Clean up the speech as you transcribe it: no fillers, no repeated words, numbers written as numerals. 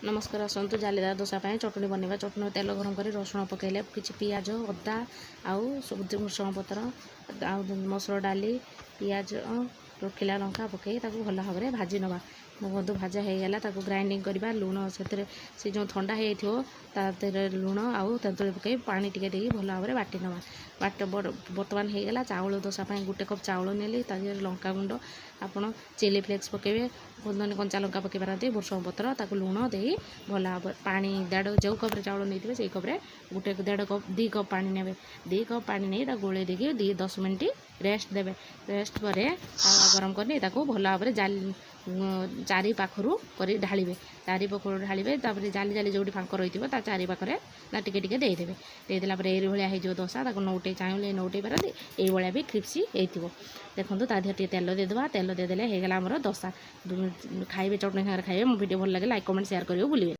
नमस्कार आसतु जालीदार दोसा चटनी बनवा चटनी तेल गरम कर रसुण पकईले कि पिज अदा आउ भृषण पतर आ मसुर डाली पिज रखिला लंका पकई भल भाव में भाजी नवा बंधु भाजा होगा ग्राइंडिंग करवा लुण से जो ठंडा हो लुण आउ तेतुली पकई पानी टिके भल भाव में बाटी नवा बर्तमान होगा चाउल दोसा गोटे कप चाउल नेली लंका गुंड आपड़ चिली फ्लेक्स पकेबे कंचा लंका पकई पारती भृषण पतर लुण दे भल भाव पानी देढ़ जो कप चाउल नहीं से कप्रे गोटे 1.5 कप 2 कप पानी ने 2 कप पानी नहीं गोले देखिए 10 मिनट रेस्ट देवे रेस्ट पर गरम करनी भल भाव में जाली चारि पाखरु कर ढालिबे चारि पाखरु ढालिबे जाली जाली जो फांक रही है चारि पाखे ना टिके टिके देदेवे देदेला ये भाया हो दोसा नौटे चाहिए नौटे पारती ये भी क्रिप्सी हो देखो ता देह तेल देदेवा तेल देदेले होगा आमर दोसा खाइबे चटनी सागर खाइबे मो वीडियो भल लगे लाइक कमेंट शेयर करियो भूलिए।